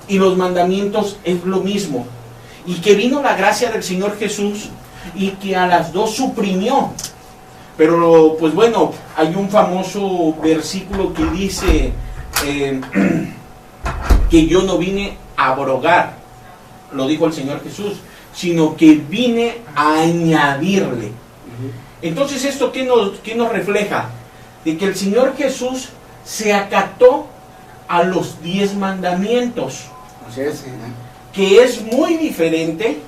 y los mandamientos es lo mismo, y que vino la gracia del Señor Jesús y que a las dos suprimió. Pero pues bueno, hay un famoso versículo que dice que yo no vine a abrogar, lo dijo el Señor Jesús, sino que vine a añadirle. Entonces, ¿esto qué nos refleja? De que el Señor Jesús se acató a los 10 mandamientos, Así es. que es muy diferente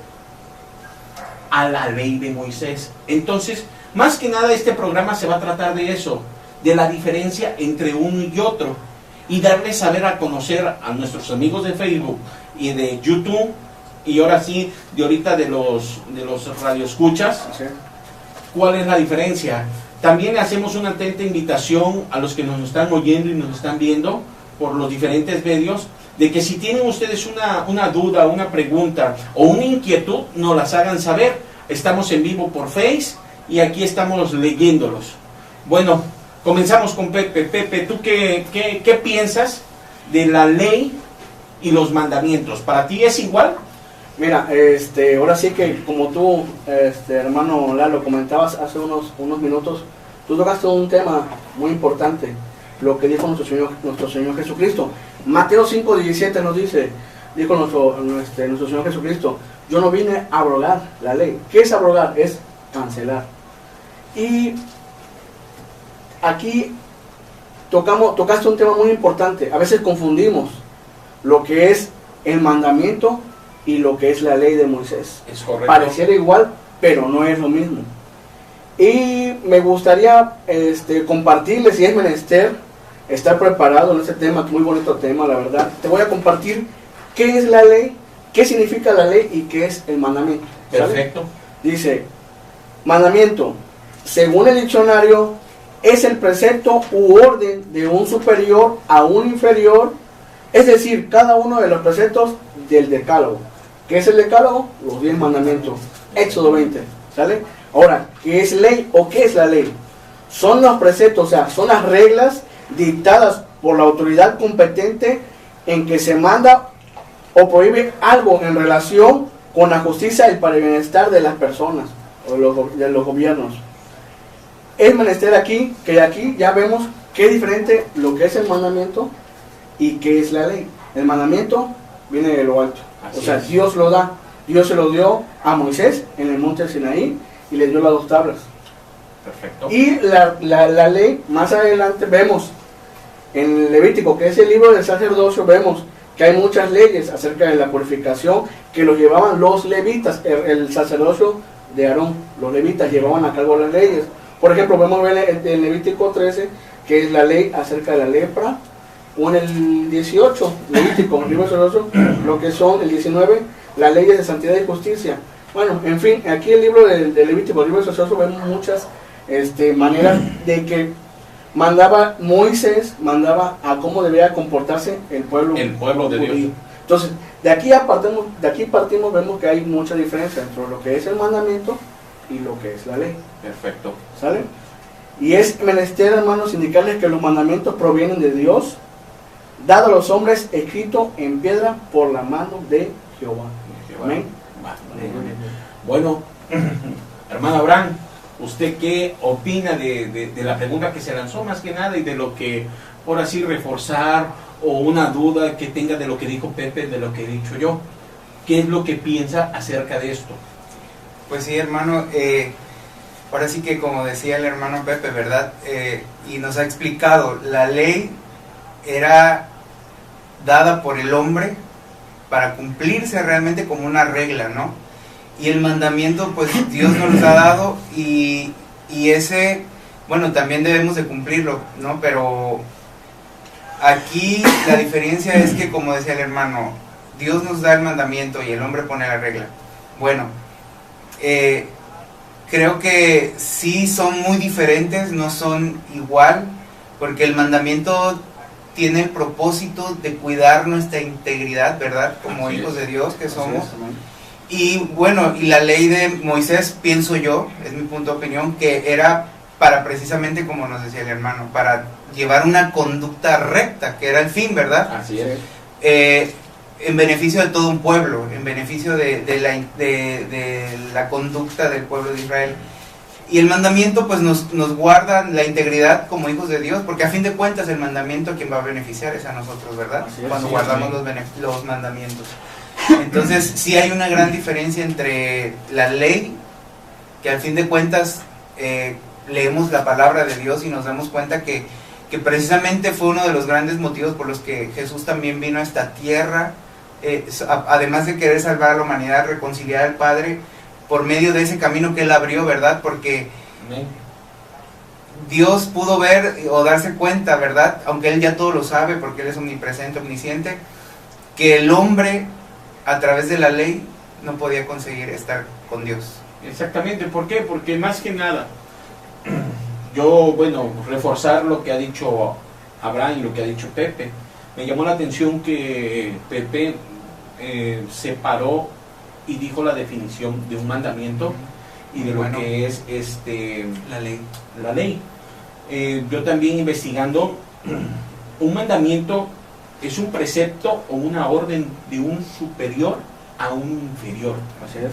a la ley de Moisés. Entonces, más que nada este programa se va a tratar de eso, de la diferencia entre uno y otro, y darles saber a conocer a nuestros amigos de Facebook y de YouTube, y ahora sí, de ahorita de los radioescuchas, Así es. cuál es la diferencia. También hacemos una atenta invitación a los que nos están oyendo y nos están viendo por los diferentes medios, de que si tienen ustedes una duda, una pregunta o una inquietud, nos las hagan saber. Estamos en vivo por Face y aquí estamos leyéndolos. Bueno, comenzamos con Pepe. Pepe, ¿tú qué piensas de la ley y los mandamientos? ¿Para ti es igual? Mira, ahora sí que como tú, hermano Lalo, comentabas hace unos minutos, tú tocaste un tema muy importante, lo que dijo nuestro Señor Jesucristo. Mateo 5:17 nos dice, dijo nuestro Señor Jesucristo, yo no vine a abrogar la ley. ¿Qué es abrogar? Es cancelar. Y aquí tocaste un tema muy importante. A veces confundimos lo que es el mandamiento y lo que es la ley de Moisés. Es correcto. Pareciera igual, pero no es lo mismo. Y me gustaría compartirles, si es menester, estar preparado en este tema, muy bonito tema, la verdad. Te voy a compartir qué es la ley, qué significa la ley y qué es el mandamiento. ¿Sale? Perfecto. Dice, mandamiento, según el diccionario, es el precepto u orden de un superior a un inferior, es decir, cada uno de los preceptos del decálogo. ¿Qué es el decálogo? Los 10 mandamientos. Éxodo 20. ¿Sale? Ahora, ¿qué es ley o qué es la ley? Son los preceptos, o sea, son las reglas dictadas por la autoridad competente en que se manda o prohíbe algo en relación con la justicia y para el bienestar de las personas o de los gobiernos. Es menester aquí, que aquí ya vemos qué es diferente lo que es el mandamiento y qué es la ley. El mandamiento viene de lo alto. Así o sea, es. Dios lo da. Dios se lo dio a Moisés en el monte Sinaí y le dio las 2 tablas. Perfecto. Y la ley, más adelante vemos en Levítico, que es el libro del sacerdocio, vemos que hay muchas leyes acerca de la purificación que lo llevaban los levitas, el sacerdocio de Aarón. Los levitas llevaban a cabo las leyes. Por ejemplo, vemos en Levítico 13, que es la ley acerca de la lepra, o en el 18, Levítico, el libro del sacerdocio, lo que son el 19, las leyes de santidad y justicia. Bueno, en fin, aquí el libro de Levítico, el libro del sacerdocio, vemos muchas maneras de que Moisés mandaba a cómo debía comportarse el pueblo de judío. Dios. Entonces, de aquí partimos, vemos que hay mucha diferencia entre lo que es el mandamiento y lo que es la ley. Perfecto. ¿Sale? Y es menester, hermanos, indicarles que los mandamientos provienen de Dios, dado a los hombres, escrito en piedra por la mano de Jehová. Amén. Bueno, hermano Abraham, ¿usted qué opina de la pregunta que se lanzó más que nada y de lo que, por así reforzar, o una duda que tenga de lo que dijo Pepe, de lo que he dicho yo? ¿Qué es lo que piensa acerca de esto? Pues sí, hermano, ahora sí que como decía el hermano Pepe, ¿verdad? Y nos ha explicado, la ley era dada por el hombre para cumplirse realmente como una regla, ¿no? Y el mandamiento, pues Dios nos lo ha dado y ese, bueno, también debemos de cumplirlo, ¿no? Pero aquí la diferencia es que, como decía el hermano, Dios nos da el mandamiento y el hombre pone la regla. Bueno, creo que sí son muy diferentes, no son igual, porque el mandamiento tiene el propósito de cuidar nuestra integridad, ¿verdad? Como Así hijos es. de Dios que somos. Así es, amén. Y bueno, y la ley de Moisés, pienso yo, es mi punto de opinión, que era para precisamente, como nos decía el hermano, para llevar una conducta recta, que era el fin, ¿verdad? Así es. en beneficio de todo un pueblo, en beneficio de la conducta del pueblo de Israel. Y el mandamiento pues nos guarda la integridad como hijos de Dios, porque a fin de cuentas el mandamiento quien va a beneficiar es a nosotros, ¿verdad? Cuando guardamos los mandamientos. Entonces sí hay una gran diferencia entre la ley, que al fin de cuentas leemos la palabra de Dios y nos damos cuenta que precisamente fue uno de los grandes motivos por los que Jesús también vino a esta tierra, además de querer salvar a la humanidad, reconciliar al Padre por medio de ese camino que Él abrió, ¿verdad? Porque Dios pudo ver o darse cuenta, ¿verdad? Aunque Él ya todo lo sabe, porque Él es omnipresente, omnisciente, que el hombre a través de la ley no podía conseguir estar con Dios. Exactamente, ¿por qué? Porque más que nada, yo, bueno, reforzar lo que ha dicho Abraham y lo que ha dicho Pepe, me llamó la atención que Pepe separó y dijo la definición de un mandamiento y de lo que es la ley. Yo también investigando, un mandamiento es un precepto o una orden de un superior a un inferior. Así es.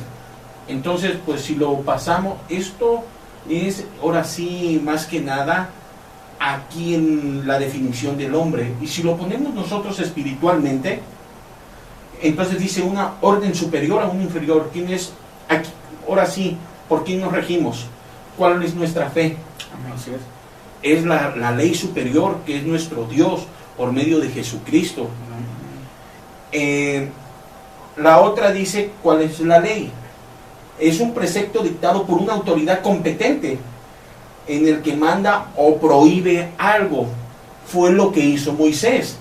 Entonces, pues si lo pasamos, esto es ahora sí más que nada aquí en la definición del hombre, y si lo ponemos nosotros espiritualmente, entonces dice una orden superior a un inferior. ¿Quién es aquí? Ahora sí, ¿por quién nos regimos? ¿Cuál es nuestra fe? Así es. Es la ley superior, que es nuestro Dios por medio de Jesucristo. La otra dice, ¿cuál es la ley? Es un precepto dictado por una autoridad competente en el que manda o prohíbe algo. Fue lo que hizo Moisés.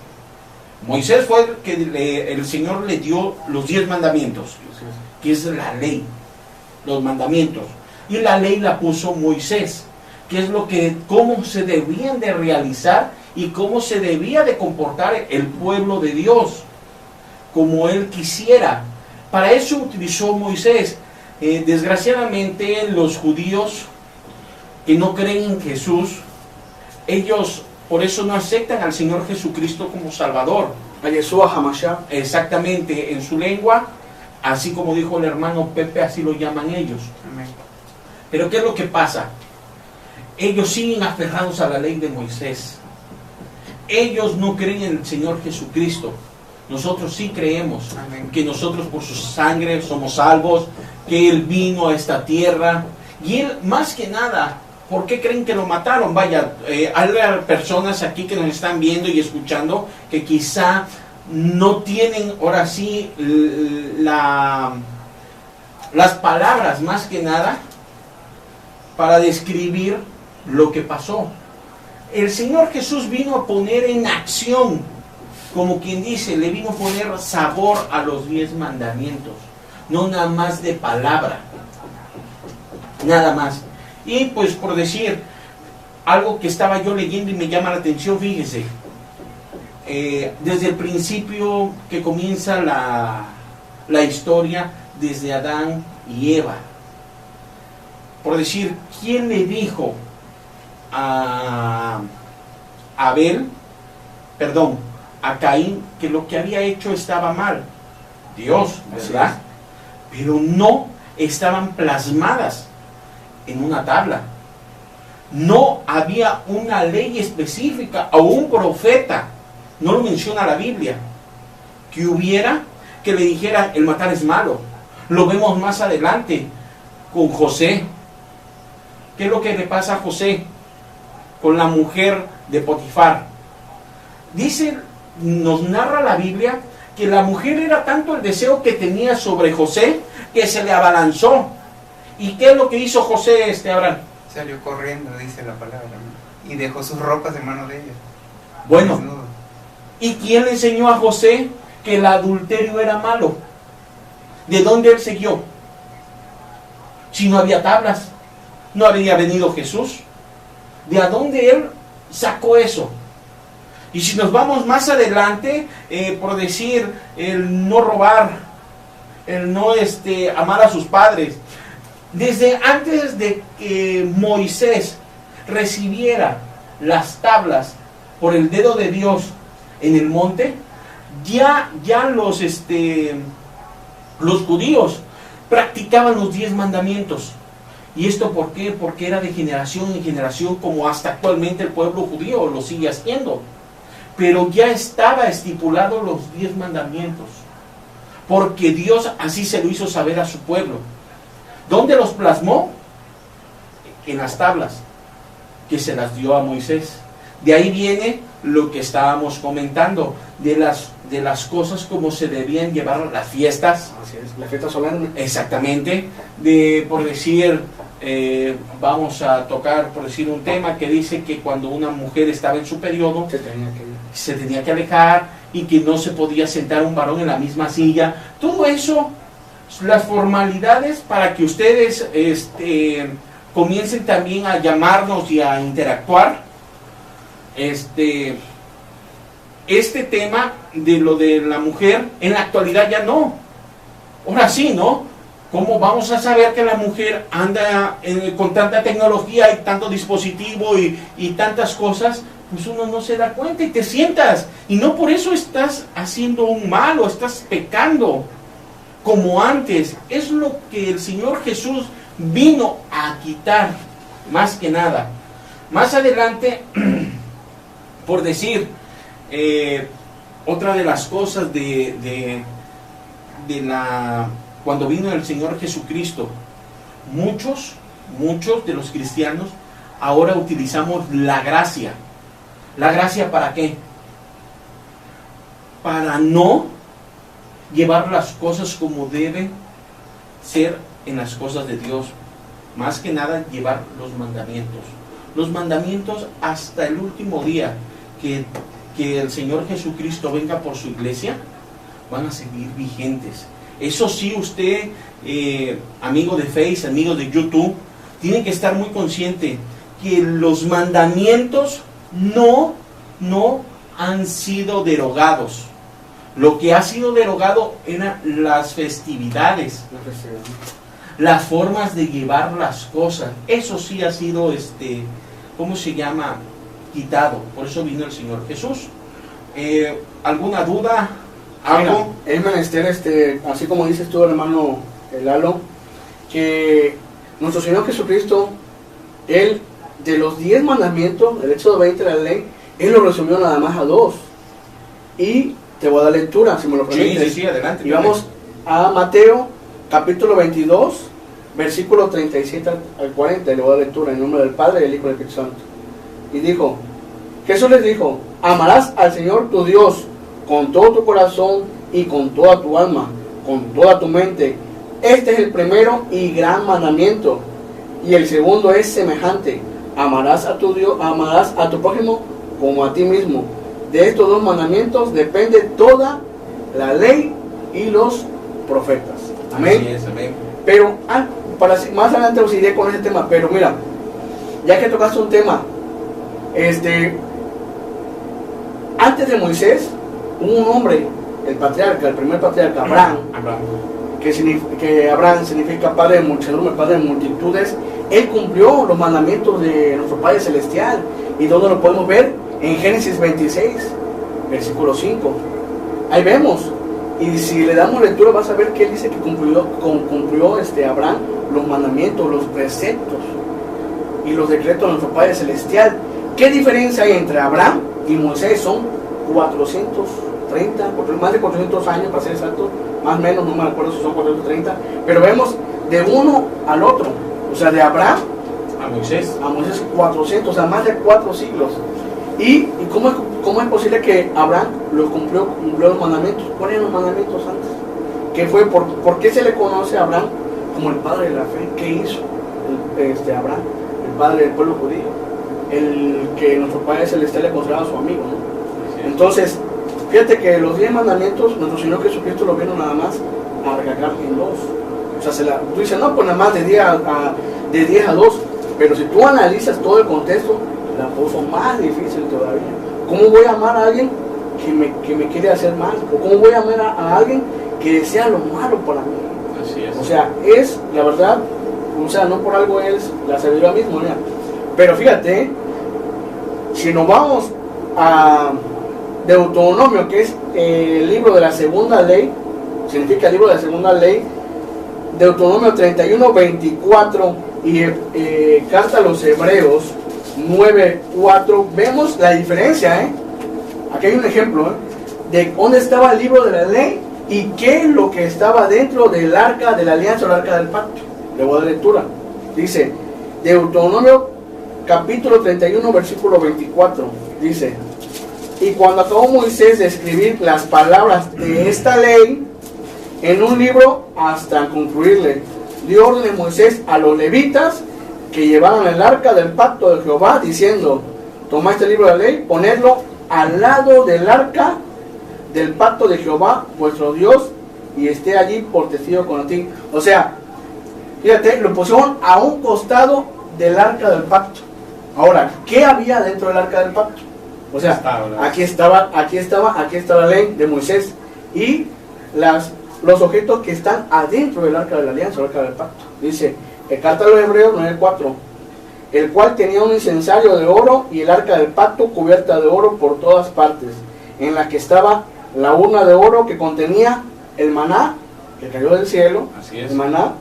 Moisés fue el que el Señor le dio los 10 mandamientos, que es la ley, los mandamientos. Y la ley la puso Moisés, que es cómo se debían de realizar y cómo se debía de comportar el pueblo de Dios, como Él quisiera. Para eso utilizó Moisés. Desgraciadamente los judíos que no creen en Jesús, ellos por eso no aceptan al Señor Jesucristo como Salvador. A Yeshua HaMashiach. Exactamente, en su lengua, así como dijo el hermano Pepe, así lo llaman ellos. Amén. Pero ¿qué es lo que pasa? Ellos siguen aferrados a la ley de Moisés. Ellos no creen en el Señor Jesucristo. Nosotros sí creemos. Amén. Que nosotros por su sangre somos salvos, que Él vino a esta tierra. Y Él, más que nada, ¿por qué creen que lo mataron? Vaya, hay personas aquí que nos están viendo y escuchando que quizá no tienen ahora sí las palabras más que nada para describir lo que pasó. El Señor Jesús vino a poner en acción, como quien dice, le vino a poner sabor a los 10 mandamientos, no nada más de palabra, nada más. Y pues por decir algo que estaba yo leyendo y me llama la atención, fíjese, desde el principio que comienza la historia, desde Adán y Eva, por decir, ¿quién le dijo a Caín que lo que había hecho estaba mal? Dios, ¿verdad? Pero no estaban plasmadas en una tabla. No había una ley específica o un profeta, no lo menciona la Biblia, que hubiera que le dijera el matar es malo. Lo vemos más adelante con José. ¿Qué es lo que le pasa a José con la mujer de Potifar? Dice, nos narra la Biblia que la mujer era tanto el deseo que tenía sobre José que se le abalanzó. ¿Y qué es lo que hizo José, Abraham? Salió corriendo, dice la palabra, ¿no? Y dejó sus ropas en manos de ella. Bueno, Desnudo. ¿Y quién le enseñó a José que el adulterio era malo? ¿De dónde él siguió? Si no había tablas, no había venido Jesús. ¿De dónde él sacó eso? Y si nos vamos más adelante, por decir, el no robar, el no amar a sus padres, desde antes de que Moisés recibiera las tablas por el dedo de Dios en el monte, ya los judíos practicaban los 10 mandamientos. ¿Y esto por qué? Porque era de generación en generación, como hasta actualmente el pueblo judío lo sigue haciendo. Pero ya estaba estipulado los 10 mandamientos, porque Dios así se lo hizo saber a su pueblo. ¿Dónde los plasmó? En las tablas que se las dio a Moisés. De ahí viene lo que estábamos comentando, de las cosas como se debían llevar las fiestas. Así es, la fiesta solemne. Exactamente. Por decir, vamos a tocar, por decir, un tema que dice que cuando una mujer estaba en su periodo, se tenía que alejar, y que no se podía sentar un varón en la misma silla. Todo eso, las formalidades para que ustedes comiencen también a llamarnos y a interactuar. Este tema de lo de la mujer, en la actualidad ya no. Ahora sí, ¿no? ¿Cómo vamos a saber que la mujer anda con tanta tecnología y tanto dispositivo y tantas cosas? Pues uno no se da cuenta y te sientas. Y no por eso estás haciendo un mal o estás pecando como antes. Es lo que el Señor Jesús vino a quitar, más que nada. Más adelante, por decir, otra de las cosas cuando vino el Señor Jesucristo, muchos de los cristianos ahora utilizamos la gracia. ¿La gracia para qué? Para no llevar las cosas como deben ser en las cosas de Dios. Más que nada llevar los mandamientos. Los mandamientos hasta el último día que el Señor Jesucristo venga por su iglesia, van a seguir vigentes. Eso sí, usted, amigo de Face, amigo de YouTube, tiene que estar muy consciente que los mandamientos no han sido derogados. Lo que ha sido derogado eran las festividades, las formas de llevar las cosas. Eso sí ha sido, ¿cómo se llama? Quitado. Por eso vino el Señor Jesús. ¿Alguna duda? ¿Algo? Mira, es menester, así como dices tú, hermano Lalo, que nuestro Señor Jesucristo, Él, de los 10 mandamientos, el Éxodo 20 de la ley, Él lo resumió nada más a 2. Y te voy a dar lectura, si me lo permites. Sí, adelante. Y vamos a Mateo, capítulo 22, versículo 37 al 40. Le voy a dar lectura en nombre del Padre, del Hijo y del Espíritu Santo. Y dijo, Jesús les dijo, amarás al Señor tu Dios con todo tu corazón y con toda tu alma, con toda tu mente. Este es el primero y gran mandamiento. Y el segundo es semejante, amarás a tu Dios, amarás a tu prójimo como a ti mismo. De estos 2 mandamientos depende toda la ley y los profetas. Amén. Así es, amén. Pero más adelante os iré con ese tema. Pero mira, ya que tocaste un tema, antes de Moisés hubo un hombre, el patriarca, el primer patriarca, Abraham, que Abraham significa padre de muchedumbre, padre de multitudes. Él cumplió los mandamientos de nuestro Padre Celestial. ¿Y dónde lo podemos ver? En Génesis 26, versículo 5. Ahí vemos. Y si le damos lectura vas a ver que él dice que cumplió Abraham los mandamientos, los preceptos y los decretos de nuestro Padre Celestial. ¿Qué diferencia hay entre Abraham y Moisés? Son 430, más de 400 años para ser exacto, más o menos, no me acuerdo si son 430, pero vemos de uno al otro, o sea, de Abraham a Moisés 400, o sea, más de 4 siglos. ¿Y cómo es posible que Abraham cumplió los mandamientos? ¿Cuáles eran los mandamientos antes? ¿Qué fue? ¿Por qué se le conoce a Abraham como el padre de la fe? ¿Qué hizo Abraham, el padre del pueblo judío? El que nuestro Padre Celestial le consideraba su amigo, ¿no? Entonces, fíjate que los 10 mandamientos, nuestro Señor Jesucristo los vino nada más a recalcar en 2. O sea, tú dices, no, pues nada más de 10 a 2. Pero si tú analizas todo el contexto, la puso más difícil todavía. ¿Cómo voy a amar a alguien que me quiere hacer mal? ¿O cómo voy a amar a alguien que desea lo malo para mí? Así es. O sea, es la verdad, o sea, no por algo es la sabiduría misma, ¿no? Pero fíjate, si nos vamos a Deuteronomio, que es el libro de la segunda ley, significa el libro de la segunda ley, Deuteronomio 31, 24 y carta a los Hebreos 9, 4, vemos la diferencia, Aquí hay un ejemplo, de dónde estaba el libro de la ley y qué es lo que estaba dentro del arca de la alianza o el arca del pacto. Le voy a dar lectura. Dice, Deuteronomio capítulo 31, versículo 24, dice: y cuando acabó Moisés de escribir las palabras de esta ley en un libro hasta concluirle, dio orden Moisés a los levitas que llevaran el arca del pacto de Jehová, diciendo: tomad este libro de la ley, ponedlo al lado del arca del pacto de Jehová vuestro Dios, y esté allí por testigo contra ti. O sea, fíjate, lo pusieron a un costado del arca del pacto. Ahora, ¿qué había dentro del arca del pacto? O sea, aquí estaba la ley de Moisés y los objetos que están adentro del arca de la alianza, el arca del pacto. Dice, el carta de los Hebreos 9:4, el cual tenía un incensario de oro y el arca del pacto cubierta de oro por todas partes, en la que estaba la urna de oro que contenía el maná que cayó del cielo, el maná,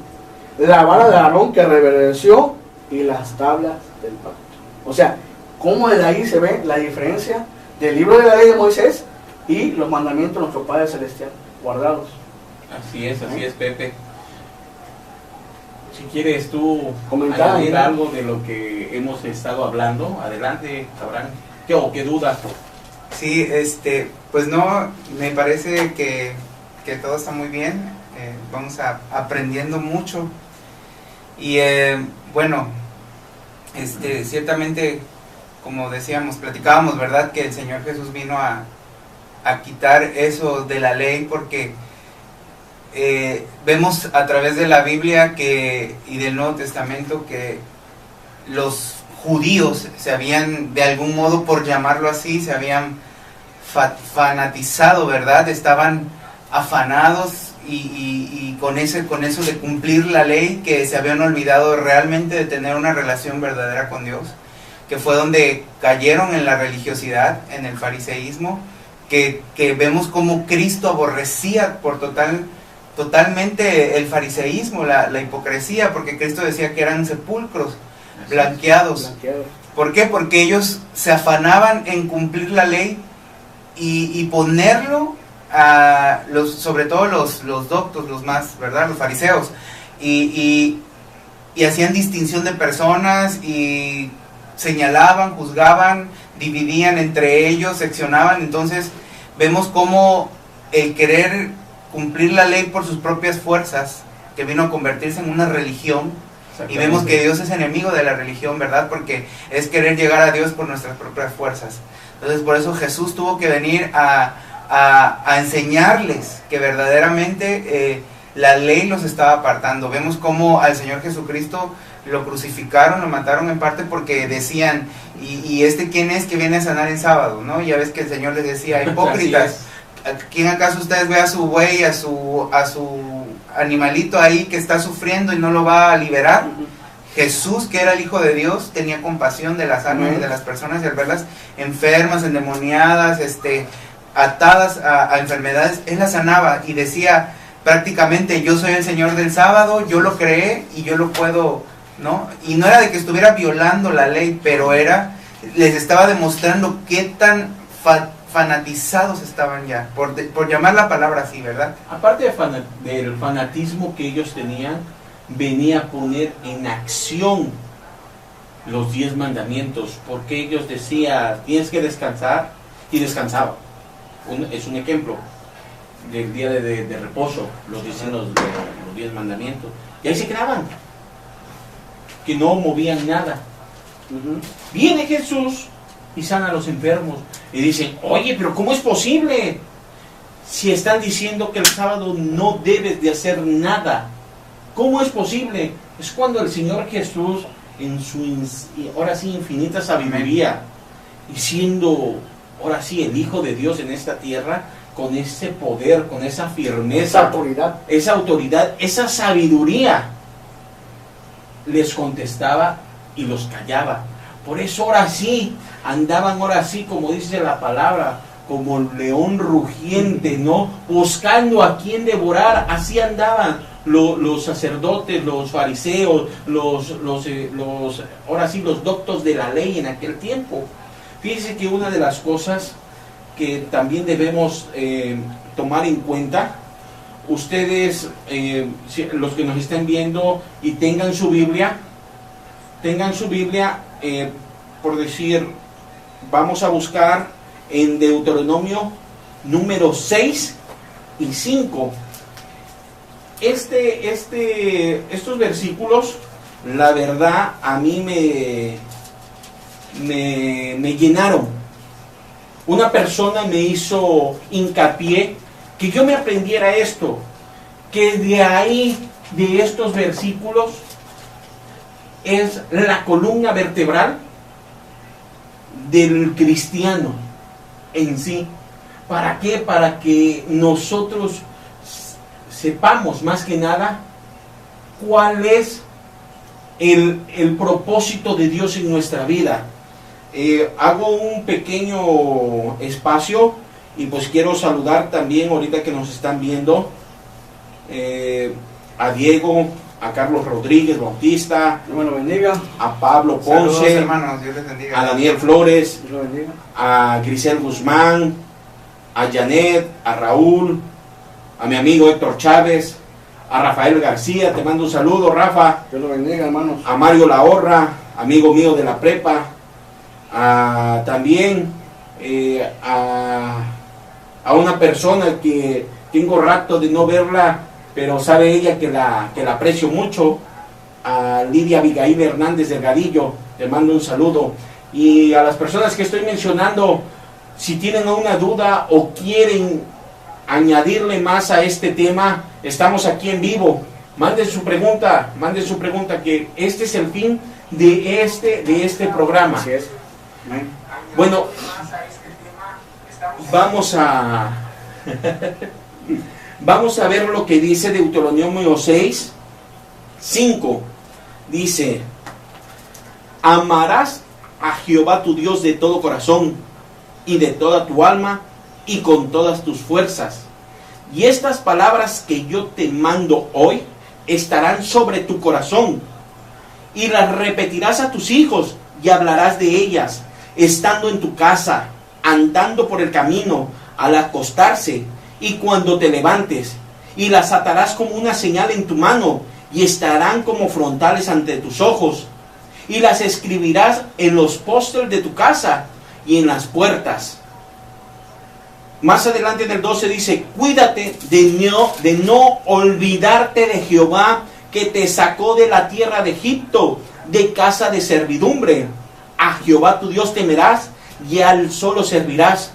la vara de Aarón que reverdeció y las tablas del pacto. O sea, cómo desde ahí se ve la diferencia del libro de la ley de Moisés y los mandamientos de nuestro Padre Celestial guardados. Así es, Pepe. Si quieres tú comentar añadir algo de lo que hemos estado hablando, adelante, Abraham. ¿Qué dudas? Sí, pues no, me parece que todo está muy bien, vamos aprendiendo mucho y bueno, ciertamente, como decíamos, platicábamos, ¿verdad?, que el Señor Jesús vino a quitar eso de la ley, porque vemos a través de la Biblia y del Nuevo Testamento que los judíos se habían, de algún modo, por llamarlo así, se habían fanatizado, ¿verdad? Estaban afanados y con eso de cumplir la ley, que se habían olvidado realmente de tener una relación verdadera con Dios, que fue donde cayeron en la religiosidad, en el fariseísmo, que vemos como Cristo aborrecía totalmente el fariseísmo, la hipocresía, porque Cristo decía que eran sepulcros blanqueados. ¿Por qué? Porque ellos se afanaban en cumplir la ley y ponerlo a sobre todo los doctos, los más, ¿verdad?, los fariseos, y hacían distinción de personas y señalaban, juzgaban, dividían entre ellos, seccionaban. Entonces vemos cómo el querer cumplir la ley por sus propias fuerzas, que vino a convertirse en una religión, y vemos que Dios es enemigo de la religión, ¿verdad?, porque es querer llegar a Dios por nuestras propias fuerzas. Entonces por eso Jesús tuvo que venir a enseñarles que verdaderamente la ley los estaba apartando. Vemos cómo al Señor Jesucristo lo crucificaron, lo mataron en parte porque decían, ¿y quién es que viene a sanar en sábado?, ¿no? Ya ves que el Señor les decía, hipócritas, ¿quién acaso ustedes ve a su buey, a su animalito ahí que está sufriendo y no lo va a liberar? Jesús, que era el Hijo de Dios, tenía compasión de las almas y de las personas, y al verlas enfermas, endemoniadas, atadas a enfermedades, Él las sanaba y decía prácticamente, yo soy el Señor del sábado, yo lo creé y yo lo puedo, ¿no? Y no era de que estuviera violando la ley, pero les estaba demostrando qué tan fanatizados estaban ya, por llamar la palabra así, ¿verdad? Aparte del fanatismo que ellos tenían, venía a poner en acción los 10 mandamientos, porque ellos decían, tienes que descansar, y descansaban. Es un ejemplo del día de reposo, los 10 mandamientos, y ahí se quedaban, que no movían nada. Viene Jesús y sana a los enfermos, y dicen, oye, pero ¿cómo es posible? Si están diciendo que el sábado no debes de hacer nada, ¿cómo es posible? Es cuando el Señor Jesús, en su ahora sí infinita sabiduría, y siendo ahora sí el Hijo de Dios en esta tierra, con ese poder, con esa firmeza, esa autoridad, esa sabiduría, les contestaba y los callaba. Por eso ahora sí, andaban ahora sí, como dice la palabra, como el león rugiente, ¿no? Buscando a quien devorar. Así andaban los sacerdotes, los fariseos, ahora sí, los doctos de la ley en aquel tiempo. Fíjense que una de las cosas que también debemos tomar en cuenta, ustedes, los que nos estén viendo y tengan su Biblia, por decir, vamos a buscar en Deuteronomio número 6 y 5. Estos versículos, la verdad, a mí me llenaron. Una persona me hizo hincapié que yo me aprendiera esto, que de ahí, de estos versículos, es la columna vertebral del cristiano en sí. ¿Para qué? Para que nosotros sepamos más que nada cuál es el propósito de Dios en nuestra vida. Hago un pequeño espacio y pues quiero saludar también ahorita que nos están viendo a Diego, a Carlos Rodríguez Bautista, Dios me lo bendiga, a Pablo Ponce, saludos, hermanos, Dios les bendiga. a Daniel Flores, Dios lo bendiga, a Grisel Guzmán, a Janet, a Raúl, a mi amigo Héctor Chávez, a Rafael García, te mando un saludo, Rafa, Dios lo bendiga, hermanos. a Mario Lahorra, amigo mío de la prepa, también a una persona que tengo rato de no verla, pero sabe ella que la aprecio mucho, a Lidia Abigail Hernández Delgadillo, te mando un saludo. Y a las personas que estoy mencionando, si tienen alguna duda o quieren añadirle más a este tema, estamos aquí en vivo. Manden su pregunta, que este es el fin de este programa. Así es. Amén. Bueno, vamos a ver lo que dice Deuteronomio 6, 5. Dice: amarás a Jehová tu Dios de todo corazón y de toda tu alma y con todas tus fuerzas. Y estas palabras que yo te mando hoy estarán sobre tu corazón, y las repetirás a tus hijos y hablarás de ellas, estando en tu casa, andando por el camino, al acostarse y cuando te levantes, y las atarás como una señal en tu mano, y estarán como frontales ante tus ojos, y las escribirás en los postes de tu casa y en las puertas. Más adelante en el 12 dice: cuídate de no olvidarte de Jehová, que te sacó de la tierra de Egipto, de casa de servidumbre. A Jehová tu Dios temerás, y al solo servirás,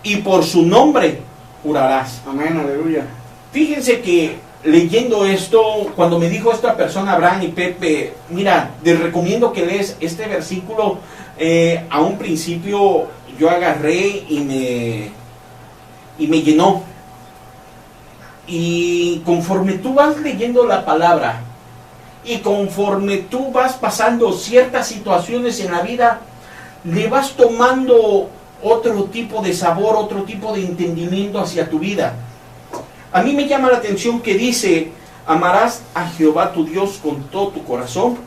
y por su nombre jurarás. Amén, aleluya. Fíjense que leyendo esto, cuando me dijo esta persona, Abraham y Pepe, mira, les recomiendo que lees este versículo. A un principio yo agarré y me llenó. Y conforme tú vas leyendo la palabra, y conforme tú vas pasando ciertas situaciones en la vida, le vas tomando otro tipo de sabor, otro tipo de entendimiento hacia tu vida. A mí me llama la atención que dice: amarás a Jehová tu Dios con todo tu corazón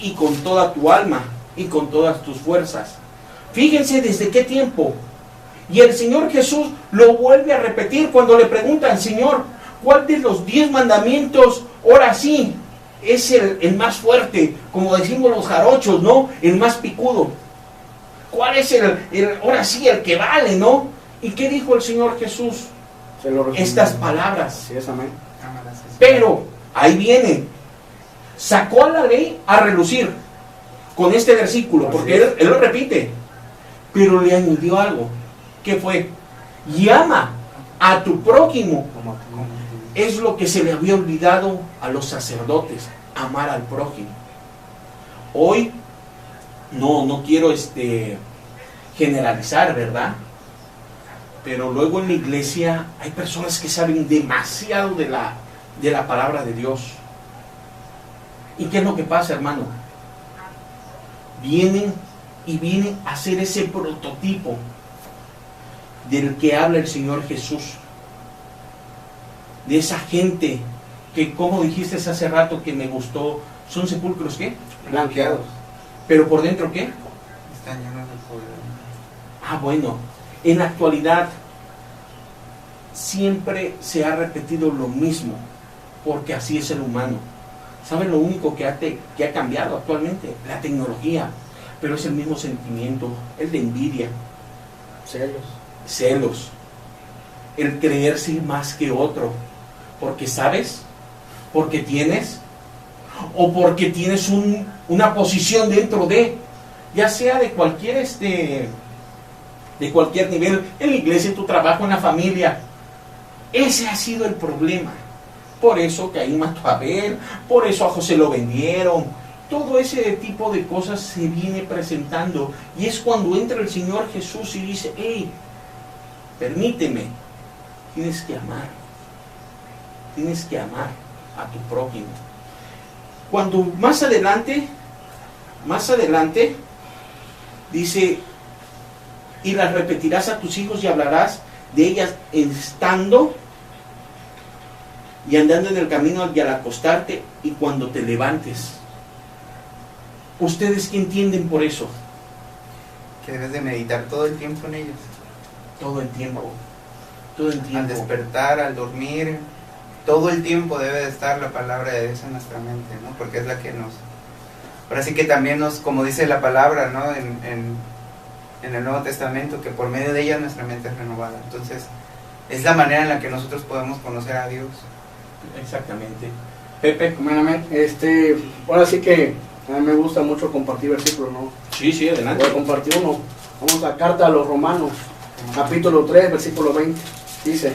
y con toda tu alma y con todas tus fuerzas. Fíjense desde qué tiempo. Y el Señor Jesús lo vuelve a repetir cuando le preguntan: Señor, ¿cuál de los 10 mandamientos ahora sí es el más fuerte? Como decimos los jarochos, ¿no? El más picudo. ¿Cuál es ahora sí el que vale, ¿no? ¿Y qué dijo el Señor Jesús? Estas palabras. Sí, es amén. Pero ahí viene, sacó a la ley a relucir con este versículo, porque él lo repite, pero le añadió algo. ¿Qué fue? Y ama a tu prójimo. Es lo que se le había olvidado a los sacerdotes, amar al prójimo. Hoy no quiero generalizar, ¿verdad? Pero luego en la iglesia hay personas que saben demasiado de la palabra de Dios. ¿Y qué es lo que pasa, hermano? Vienen a hacer ese prototipo. del que habla el Señor Jesús. De esa gente que, como dijiste hace rato que me gustó, son sepulcros ¿qué? Blanqueados. Pero por dentro ¿qué? Están llenos de poder. Ah, bueno, en la actualidad siempre se ha repetido lo mismo, porque así es el humano. ¿Saben lo único que ha cambiado actualmente? La tecnología, pero es el mismo sentimiento, el de envidia, celos, el creerse más que otro, porque sabes, porque tienes, o porque tienes una posición dentro de, ya sea de cualquier de cualquier nivel, en la iglesia, en tu trabajo, en la familia. Ese ha sido el problema. Por eso Caín mató a Abel, por eso a José lo vendieron. Todo ese tipo de cosas se viene presentando. Y es cuando entra el Señor Jesús y dice, hey, permíteme, tienes que amar a tu prójimo. Cuando más adelante, dice, y las repetirás a tus hijos y hablarás de ellas estando y andando en el camino y al acostarte y cuando te levantes. ¿Ustedes qué entienden por eso? Que debes de meditar todo el tiempo en ellos. Todo el tiempo. Al despertar, al dormir, todo el tiempo debe de estar la palabra de Dios en nuestra mente, ¿no? Porque es la que nos... Ahora sí que también nos, como dice la palabra, ¿no? En el Nuevo Testamento, que por medio de ella nuestra mente es renovada. Entonces, es la manera en la que nosotros podemos conocer a Dios. Exactamente. Pepe. Ahora sí que a mí me gusta mucho compartir versículos, ¿no? Sí, adelante. Voy a compartir uno. Vamos a la carta a los Romanos, capítulo 3, versículo 20. Dice,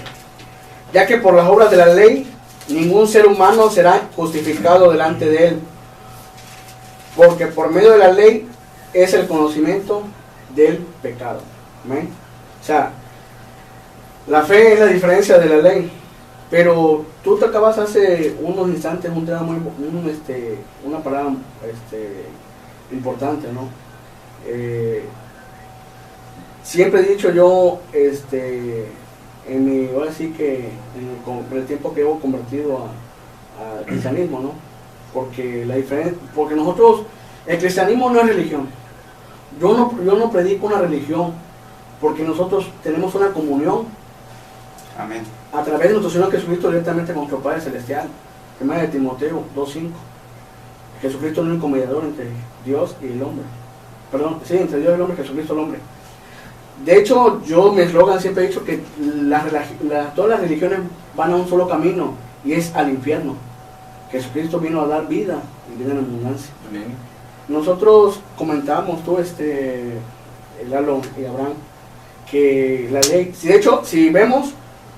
ya que por las obras de la ley, ningún ser humano será justificado delante de él, porque por medio de la ley es el conocimiento del pecado. ¿Amén? O sea, la fe es la diferencia de la ley. Pero tú te acabas hace unos instantes un tema una palabra importante, ¿no? Siempre he dicho yo, ahora sí que en el tiempo que llevo convertido al cristianismo, ¿no? Porque porque nosotros, el cristianismo no es religión. Yo no predico una religión, porque nosotros tenemos una comunión. Amén. A través de nuestro Señor Jesucristo directamente con nuestro Padre Celestial. 1 Timoteo 2:5. Jesucristo es el único mediador entre Dios y el hombre. Perdón, sí, entre Dios y el hombre, Jesucristo el hombre. De hecho, mi eslogan siempre he dicho que todas las religiones van a un solo camino, y es al infierno. Jesucristo vino a dar vida y vida en abundancia. Amén. Nosotros comentamos, tú, Lalo y Abraham, que la ley, de hecho, si vemos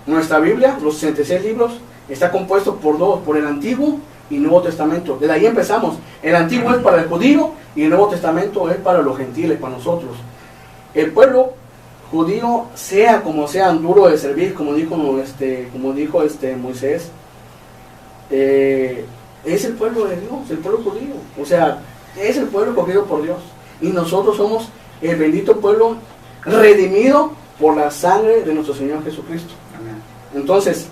nuestra Biblia, los 66 libros, está compuesto por dos, por el Antiguo y Nuevo Testamento. Desde ahí empezamos. El Antiguo es para el judío y el Nuevo Testamento es para los gentiles, para nosotros. El pueblo judío, sea como sean, duro de servir, como dijo Moisés, es el pueblo de Dios, el pueblo judío. O sea, es el pueblo escogido por Dios. Y nosotros somos el bendito pueblo redimido por la sangre de nuestro Señor Jesucristo. Amén. Entonces,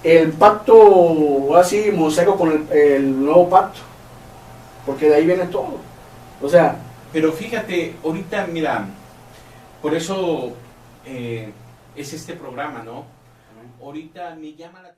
el pacto así mosaico con el nuevo pacto, porque de ahí viene todo. O sea, pero fíjate, ahorita, mira, por eso es este programa, ¿no? Ahorita me llama la